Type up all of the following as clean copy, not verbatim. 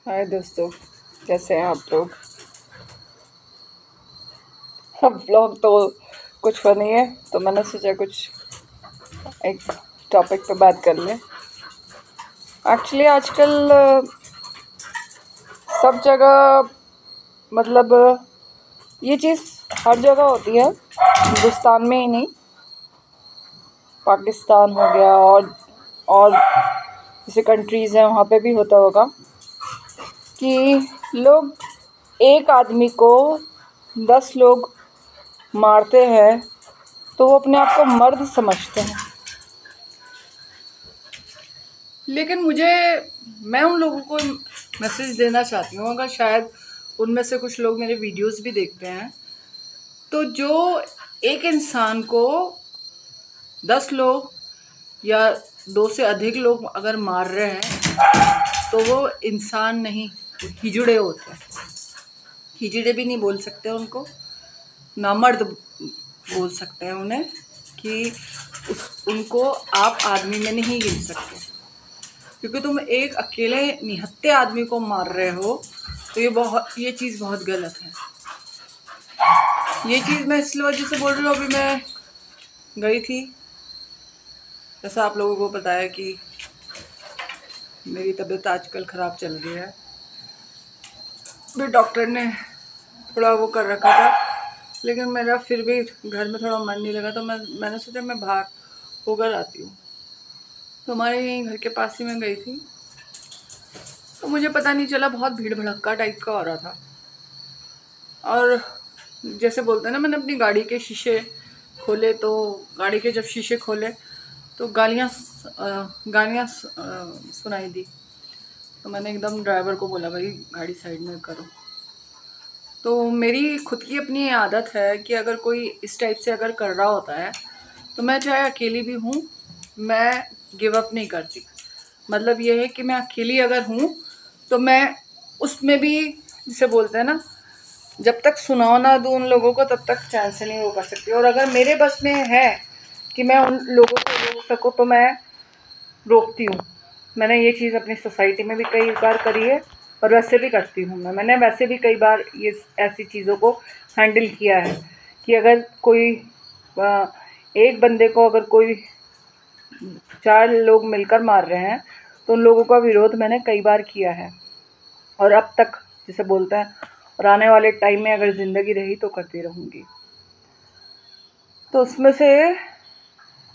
हाय दोस्तों, कैसे हैं आप लोग। अब व्लॉग तो कुछ फनी है तो मैंने सोचा कुछ एक टॉपिक पे बात कर लें। एक्चुअली आजकल सब जगह मतलब ये चीज़ हर जगह होती है, हिंदुस्तान में ही नहीं, पाकिस्तान हो गया और जैसे कंट्रीज़ हैं वहाँ पे भी होता होगा कि लोग एक आदमी को 10 लोग मारते हैं तो वो अपने आप को मर्द समझते हैं। लेकिन मैं उन लोगों को मैसेज देना चाहती हूँ, अगर शायद उनमें से कुछ लोग मेरे वीडियोस भी देखते हैं, तो जो एक इंसान को 10 लोग या 2 से अधिक लोग अगर मार रहे हैं तो वो इंसान नहीं, हिजड़े होते हैं। हिजड़े भी नहीं बोल सकते उनको, नामर्द बोल सकते हैं उन्हें, कि उनको आप आदमी में नहीं गिन सकते, क्योंकि तुम एक अकेले निहत्थे आदमी को मार रहे हो। तो ये चीज़ बहुत गलत है। ये चीज़ मैं इसलिए वजह से बोल रही हूँ, अभी मैं गई थी, जैसा आप लोगों को पता है कि मेरी तबीयत आजकल ख़राब चल रही है। फिर डॉक्टर ने थोड़ा वो कर रखा था, लेकिन मेरा फिर भी घर में थोड़ा मन नहीं लगा, तो मैंने सोचा मैं बाहर होकर आती हूँ। तो हमारे यहीं घर के पास ही में गई थी, तो मुझे पता नहीं चला, बहुत भीड़ भड़क्का टाइप का हो रहा था। और जैसे बोलते हैं ना, मैंने अपनी गाड़ी के शीशे खोले, तो गाड़ी के जब शीशे खोले तो गालियाँ सुनाई दी। तो मैंने एकदम ड्राइवर को बोला, भाई गाड़ी साइड में करो। तो मेरी खुद की अपनी आदत है कि अगर कोई इस टाइप से अगर कर रहा होता है तो मैं चाहे अकेली भी हूँ, मैं गिव अप नहीं करती। मतलब ये है कि मैं अकेली अगर हूँ तो मैं उसमें भी, जिसे बोलते हैं ना, जब तक सुनाओ ना दूँ उन लोगों को तब तक चैन से नहीं वो कर सकती। और अगर मेरे बस में है कि मैं उन लोगों को रोक सकूँ तो मैं रोकती हूँ। मैंने ये चीज़ अपनी सोसाइटी में भी कई बार करी है और वैसे भी करती हूँ मैंने वैसे भी कई बार ये ऐसी चीज़ों को हैंडल किया है कि अगर कोई एक बंदे को अगर कोई 4 लोग मिलकर मार रहे हैं तो उन लोगों का विरोध मैंने कई बार किया है, और अब तक जिसे बोलते हैं, और आने वाले टाइम में अगर ज़िंदगी रही तो करती रहूँगी। तो उसमें से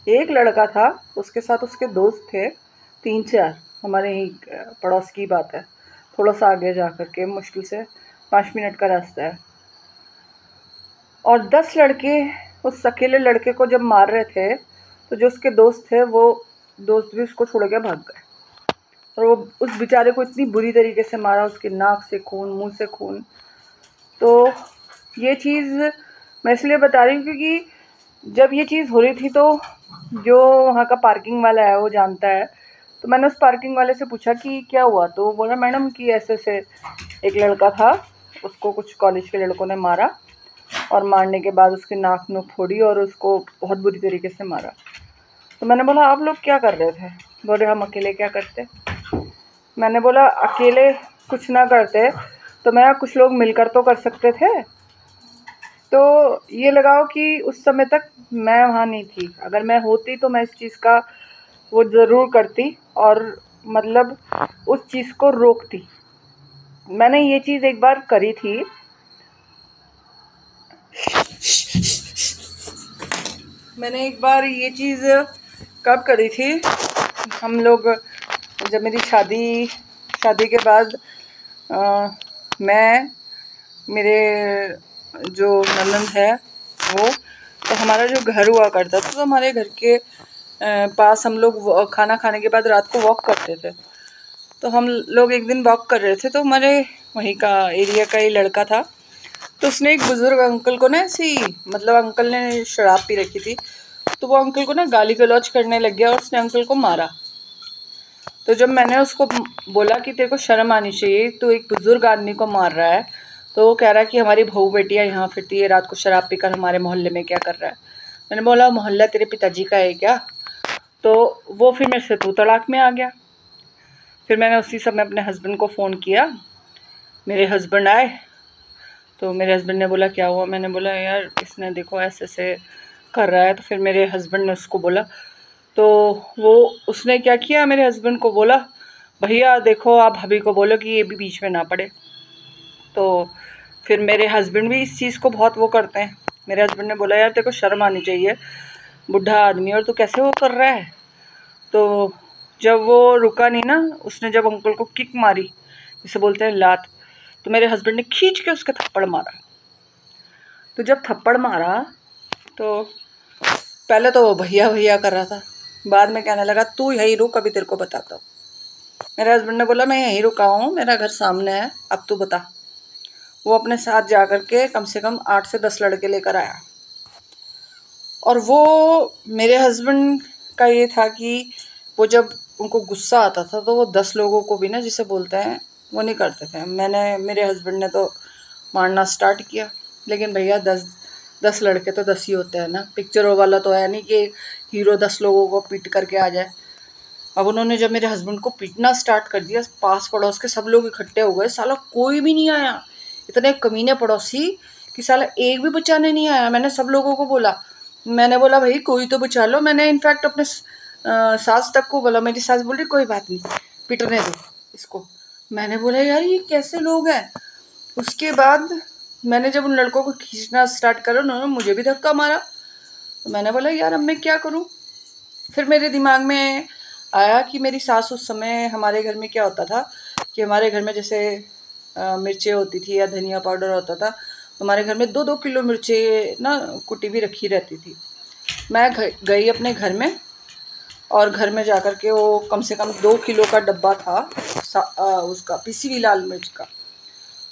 एक लड़का था, उसके साथ उसके दोस्त थे 3-4, हमारे यहीं पड़ोस की बात है, थोड़ा सा आगे जा कर के, मुश्किल से 5 मिनट का रास्ता है। और 10 लड़के उस अकेले लड़के को जब मार रहे थे तो जो उसके दोस्त थे वो दोस्त भी उसको छोड़ के भाग गए, और वो उस बेचारे को इतनी बुरी तरीके से मारा, उसके नाक से खून, मुंह से खून। तो ये चीज़ मैं इसलिए बता रही हूँ क्योंकि जब ये चीज़ हो रही थी तो जो वहाँ का पार्किंग वाला है वो जानता है। तो मैंने उस पार्किंग वाले से पूछा कि क्या हुआ, तो वो बोला, मैडम कि ऐसे ऐसे एक लड़का था, उसको कुछ कॉलेज के लड़कों ने मारा और मारने के बाद उसकी नाक नूक फोड़ी और उसको बहुत बुरी तरीके से मारा। तो मैंने बोला, आप लोग क्या कर रहे थे? बोले, हम अकेले क्या करते। मैंने बोला, अकेले कुछ ना करते तो मैं कुछ लोग मिलकर तो कर सकते थे। तो ये लगाओ कि उस समय तक मैं वहाँ नहीं थी, अगर मैं होती तो मैं इस चीज़ का वो ज़रूर करती और मतलब उस चीज़ को रोकती। मैंने ये चीज़ एक बार करी थी। मैंने एक बार ये चीज़ कब करी थी, हम लोग जब मेरी शादी के बाद मैं, मेरे जो ननद है वो, तो हमारा जो घर हुआ करता था तो हमारे घर के पास हम लोग खाना खाने के बाद रात को वॉक करते थे। तो हम लोग एक दिन वॉक कर रहे थे तो हमारे वहीं का एरिया का ही लड़का था, तो उसने एक बुज़ुर्ग अंकल को ना ऐसी, मतलब अंकल ने शराब पी रखी थी, तो वो अंकल को ना गाली गलौज करने लग गया और उसने अंकल को मारा। तो जब मैंने उसको बोला कि तेरे को शर्म आनी चाहिए, तो एक बुज़ुर्ग आदमी को मार रहा है, तो वो कह रहा है कि हमारी बहू बेटियाँ यहाँ फिरती है, रात को शराब पीकर हमारे मोहल्ले में क्या कर रहा है। मैंने बोला, मोहल्ला तेरे पिताजी का है क्या? तो वो फिर मेरे से तू तड़ाक में आ गया। फिर मैंने उसी समय अपने हस्बैंड को फ़ोन किया। मेरे हस्बैंड आए तो मेरे हस्बैंड ने बोला क्या हुआ? मैंने बोला यार इसने देखो ऐसे ऐसे कर रहा है। तो फिर मेरे हस्बैंड ने उसको बोला, तो वो उसने क्या किया, मेरे हस्बैंड को बोला भैया देखो आप भाभी को बोलो कि ये भी बीच में ना पड़े। तो फिर मेरे हस्बैंड भी इस चीज़ को बहुत वो करते हैं। मेरे हस्बैंड ने बोला यार तेरे को शर्म आनी चाहिए, बुढ़ा आदमी और तू कैसे वो कर रहा है। तो जब वो रुका नहीं ना, उसने जब अंकल को किक मारी, जिसे बोलते हैं लात, तो मेरे हस्बैंड ने खींच के उसके थप्पड़ मारा। तो जब थप्पड़ मारा तो पहले तो वो भैया भैया कर रहा था, बाद में कहने लगा तू यहीं रुक अभी तेरे को बताता हूँ। मेरे हस्बैंड ने बोला मैं यहीं रुका हूँ, मेरा घर सामने है, अब तू बता। वो अपने साथ जा कर के कम से कम 8 से 10 लड़के लेकर आया। और वो मेरे हस्बैंड का ये था कि वो जब उनको गुस्सा आता था तो वो 10 लोगों को भी ना, जिसे बोलते हैं, वो नहीं करते थे। मेरे हस्बैंड ने तो मारना स्टार्ट किया। लेकिन भैया 10 लड़के तो 10 ही होते हैं ना, पिक्चरों वाला तो है नहीं कि हीरो 10 लोगों को पीट करके आ जाए। अब उन्होंने जब मेरे हस्बैंड को पीटना स्टार्ट कर दिया, पास पड़ोस के सब लोग इकट्ठे हो गए, साला कोई भी नहीं आया। इतने कमीने पड़ोसी कि साला एक भी बचाने नहीं आया। मैंने सब लोगों को बोला, मैंने बोला भाई कोई तो बचा लो। मैंने इनफैक्ट अपने सास तक को बोला। मेरी सास बोल रही कोई बात नहीं, पिटने दो इसको। मैंने बोला यार ये कैसे लोग हैं। उसके बाद मैंने जब उन लड़कों को खींचना स्टार्ट करा, उन्होंने मुझे भी धक्का मारा। तो मैंने बोला यार अब मैं क्या करूं। फिर मेरे दिमाग में आया कि मेरी सास उस समय, हमारे घर में क्या होता था कि हमारे घर में जैसे मिर्चें होती थी या धनिया पाउडर होता था, तो हमारे घर में 2-2 किलो मिर्चें ना कुटी भी रखी रहती थी। मैं गई अपने घर में, और घर में जाकर के वो कम से कम 2 किलो का डब्बा था उसका पिसी हुई लाल मिर्च का,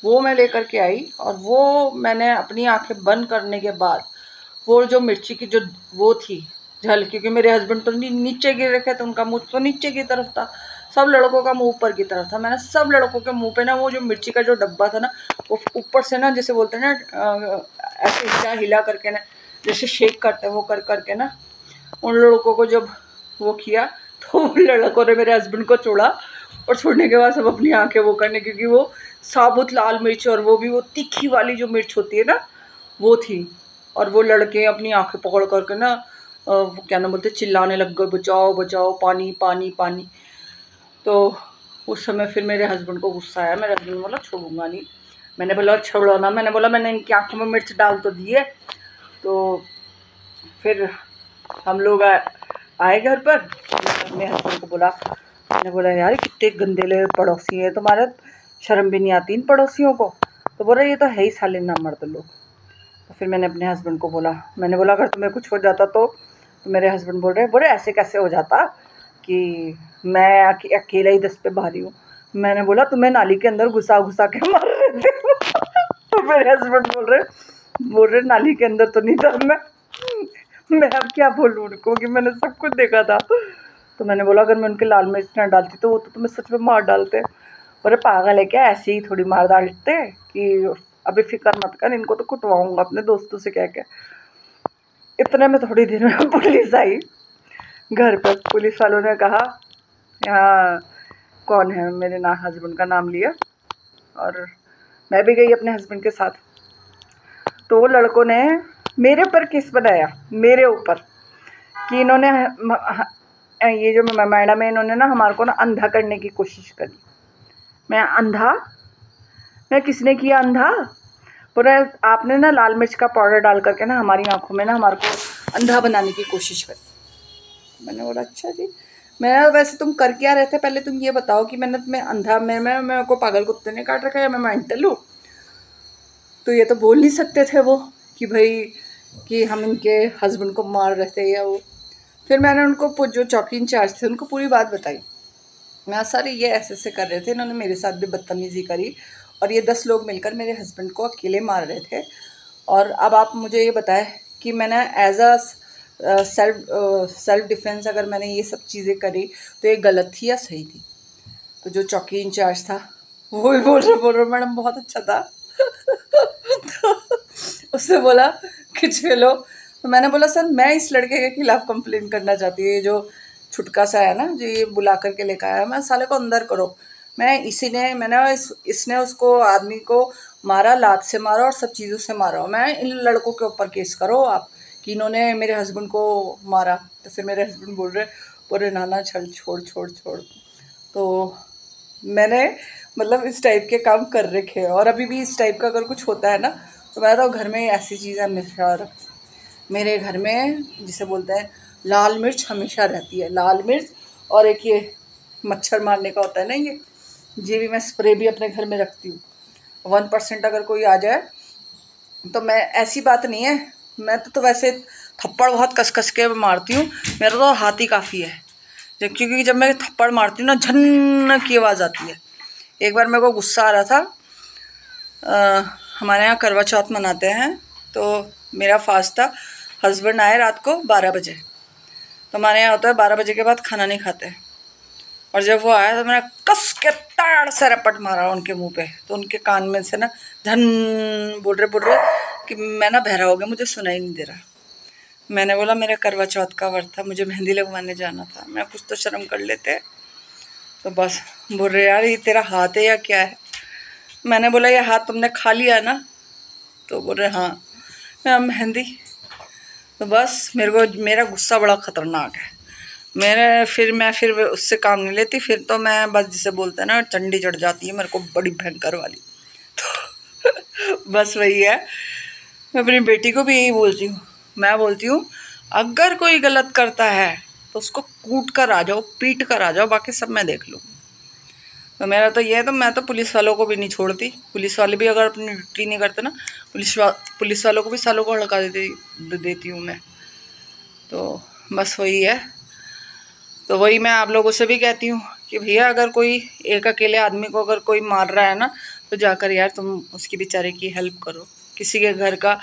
वो मैं लेकर के आई। और वो मैंने अपनी आंखें बंद करने के बाद वो जो मिर्ची की जो वो थी झल, क्योंकि मेरे हस्बैंड तो नीचे गिर रखे थे, उनका मुंह तो नीचे की तरफ था, सब लड़कों का मुंह ऊपर की तरफ था। मैंने सब लड़कों के मुंह पे ना वो जो मिर्ची का जो डब्बा था ना, वो ऊपर से ना, जैसे बोलते हैं ना ऐसे हिला करके ना, जैसे शेक करते हैं वो कर करके ना, उन लड़कों को जब वो किया तो उन लड़कों ने मेरे हस्बैंड को छोड़ा। और छोड़ने के बाद सब अपनी आंखें वो करने, क्योंकि वो साबुत लाल मिर्च और वो भी वो तीखी वाली जो मिर्च होती है ना, वो थी। और वो लड़के अपनी आंखें पकड़ करके ना वो क्या नाम बोलते, चिल्लाने लग गए बचाओ बचाओ, पानी पानी पानी। तो उस समय फिर मेरे हस्बैंड को गुस्सा आया। मेरे हस्बैंड बोला छोड़ूंगा नहीं। मैंने बोला छोड़ो ना। मैंने बोला मैंने इनकी आंखों में मिर्च डाल तो दी है। तो फिर हम लोग आए घर पर। मैंने अपने हस्बैंड को बोला, मैंने बोला यार कितने गंदे पड़ोसी हैं तुम्हारे, शर्म भी नहीं आती इन पड़ोसियों को। तो बोला ये तो है ही साले ना मर्द लोग। तो फिर मैंने अपने हस्बैंड को बोला, मैंने बोला अगर तुम्हें कुछ हो जाता तो मेरे हस्बैंड बोले ऐसे कैसे हो जाता कि मैं अकेला ही 10 पे भारी हूँ। मैंने बोला तुम्हें नाली के अंदर घुसा घुसा के मार रहे थे। तो मेरे हस्बैंड बोल रहे नाली के अंदर तो नहीं था मैं अब क्या बोलूँ उनको कि मैंने सब कुछ देखा था। तो मैंने बोला अगर मैं उनके लाल मिर्च ना डालती तो वो तो तुम्हें सच में मार डालते। बोले पागल है क्या, ऐसे ही थोड़ी मार डालते कि अभी फिक्र मत कर, इनको तो कुटवाऊंगा अपने दोस्तों से कह के। इतने में थोड़ी देर में पुलिस आई घर पर। पुलिस वालों ने कहा यहाँ कौन है, मेरे हस्बैंड का नाम लिया, और मैं भी गई अपने हस्बैंड के साथ। तो वो लड़कों ने मेरे पर केस बनाया, मेरे ऊपर, कि इन्होंने ये जो मैडम है इन्होंने ना हमारे को ना अंधा करने की कोशिश करी। मैं अंधा? मैं किसने किया अंधा? पूरा आपने ना लाल मिर्च का पाउडर डाल करके ना हमारी आंखों में ना हमारे को अंधा बनाने की कोशिश करी। मैंने बोला अच्छा जी। मैं वैसे तुम कर क्या रहे थे, पहले तुम ये बताओ कि मैंने तुम्हें अंधा, मैं को पागल कुत्ते ने काट रखा है या मैं मेंटल हूँ। तो ये तो बोल नहीं सकते थे वो कि भाई कि हम इनके हस्बैंड को मार रहे थे या वो। फिर मैंने उनको जो चौकी इंचार्ज थे उनको पूरी बात बताई। मैं सर ये ऐसे कर रहे थे, इन्होंने मेरे साथ भी बदतमीज़ी करी और ये 10 लोग मिलकर मेरे हस्बैंड को अकेले मार रहे थे। और अब आप मुझे ये बताएं कि मैंने एज अ सेल्फ डिफेंस अगर मैंने ये सब चीज़ें करी तो ये गलत थी या सही थी। तो जो चौकी इंचार्ज था वो भी बोल रहा मैडम बहुत अच्छा था। तो उसने बोला कि चलो। तो मैंने बोला सर मैं इस लड़के के खिलाफ़ कंप्लेन करना चाहती हूँ, जो छुटका सा है ना जो ये बुला करके लेकर आया, मैं साले को अंदर करो। इसने उसको आदमी को मारा, लात से मारा और सब चीज़ों से मारा। मैं इन लड़कों के ऊपर केस करो आप कि इन्होंने मेरे हस्बैंड को मारा। तो फिर मेरे हस्बैंड बोल रहे नाना चल छोड़ छोड़ छोड़। तो मैंने मतलब इस टाइप के काम कर रखे हैं, और अभी भी इस टाइप का अगर कुछ होता है ना तो मैं तो घर में ऐसी चीज़ें हमेशा रखती हूँ। मेरे घर में जिसे बोलते हैं लाल मिर्च हमेशा रहती है, लाल मिर्च। और एक ये मच्छर मारने का होता है ना, ये भी मैं स्प्रे भी अपने घर में रखती हूँ। 1% अगर कोई आ जाए तो मैं, ऐसी बात नहीं है, मैं तो वैसे थप्पड़ बहुत कस कस के मारती हूँ, मेरा तो हाथ ही काफ़ी है। क्योंकि जब मैं थप्पड़ मारती हूँ ना झन की आवाज़ आती है। एक बार मेरे को गुस्सा आ रहा था, हमारे यहाँ करवा चौथ मनाते हैं, तो मेरा फास्ट था। हस्बैंड आए रात को 12 बजे, तो हमारे यहाँ होता है 12 बजे के बाद खाना नहीं खाते। और जब वो आया तो मैंने कस के ताड़ से रपट मारा उनके मुंह पे, तो उनके कान में से ना धन बोल रहे कि मैं ना बहरा हो गया, मुझे सुनाई नहीं दे रहा। मैंने बोला मेरा करवा चौथ का व्रत था, मुझे मेहंदी लगवाने जाना था, मैं कुछ तो शर्म कर लेते। तो बस बोल रहे यार ये तेरा हाथ है या क्या है। मैंने बोला ये हाथ तुमने खा लिया ना। तो बोल रहे हाँ। मेहंदी। तो बस मेरा गुस्सा बड़ा ख़तरनाक है। मैं फिर उससे काम नहीं लेती, फिर तो मैं बस जिसे बोलते हैं ना चंडी चढ़ जाती है मेरे को, बड़ी भयंकर वाली। तो बस वही है, मैं अपनी बेटी को भी यही बोलती हूँ। मैं बोलती हूँ अगर कोई गलत करता है तो उसको कूट कर आ जाओ, पीट कर आ जाओ, बाकी सब मैं देख लूँ। तो मेरा तो ये है, तो मैं तो पुलिस वालों को भी नहीं छोड़ती। पुलिस वाले भी अगर अपनी ड्यूटी नहीं करते ना, पुलिस वालों को भी सालों को हड़का देती हूँ मैं। तो बस वही है। तो वही मैं आप लोगों से भी कहती हूँ कि भैया अगर कोई एक अकेले आदमी को अगर कोई मार रहा है ना, तो जाकर यार तुम उसकी बेचारे की हेल्प करो। किसी के घर का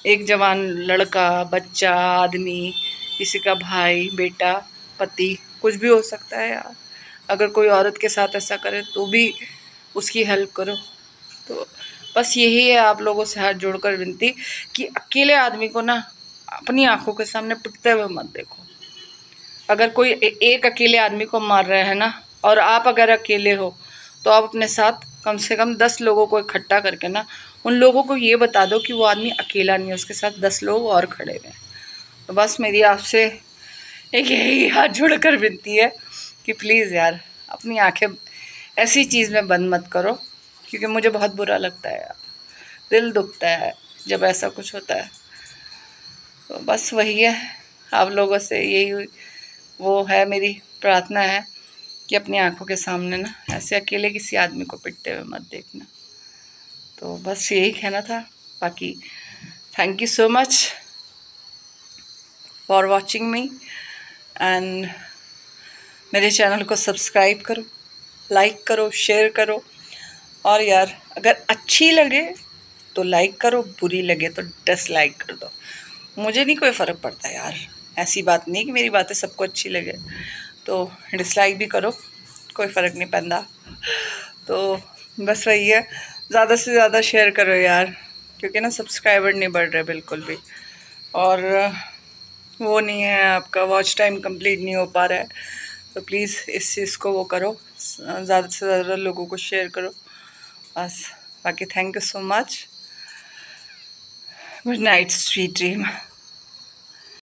एक जवान लड़का, बच्चा, आदमी, किसी का भाई, बेटा, पति, कुछ भी हो सकता है यार। अगर कोई औरत के साथ ऐसा करे तो भी उसकी हेल्प करो। तो बस यही है आप लोगों से हाथ जोड़कर विनती कि अकेले आदमी को ना अपनी आंखों के सामने पिटते हुए मत देखो। अगर कोई एक अकेले आदमी को मार रहा है ना, और आप अगर अकेले हो, तो आप अपने साथ कम से कम 10 लोगों को इकट्ठा करके ना उन लोगों को ये बता दो कि वो आदमी अकेला नहीं है, उसके साथ 10 लोग और खड़े हुए हैं। तो बस मेरी आपसे एक यही हाथ जोड़कर विनती है कि प्लीज़ यार अपनी आंखें ऐसी चीज़ में बंद मत करो, क्योंकि मुझे बहुत बुरा लगता है यार, दिल दुखता है जब ऐसा कुछ होता है। तो बस वही है, आप लोगों से यही वो है, मेरी प्रार्थना है कि अपनी आंखों के सामने ना ऐसे अकेले किसी आदमी को पिटते हुए मत देखना। तो बस यही कहना था। बाकी thank you so much for watching me, and मेरे चैनल को सब्सक्राइब करो, लाइक करो, शेयर करो। और यार अगर अच्छी लगे तो लाइक करो, बुरी लगे तो डिसलाइक कर दो, मुझे नहीं कोई फ़र्क पड़ता यार। ऐसी बात नहीं कि मेरी बातें सबको अच्छी लगे, तो डिसलाइक भी करो, कोई फ़र्क नहीं पड़ता। तो बस वही है, ज़्यादा से ज़्यादा शेयर करो यार, क्योंकि ना सब्सक्राइबर नहीं बढ़ रहे बिल्कुल भी, और वो नहीं है, आपका वॉच टाइम कंप्लीट नहीं हो पा रहा है। तो प्लीज़ इस चीज़ को वो करो, ज़्यादा से ज़्यादा लोगों को शेयर करो बस। बाकी thank you so much, good night, sweet dream.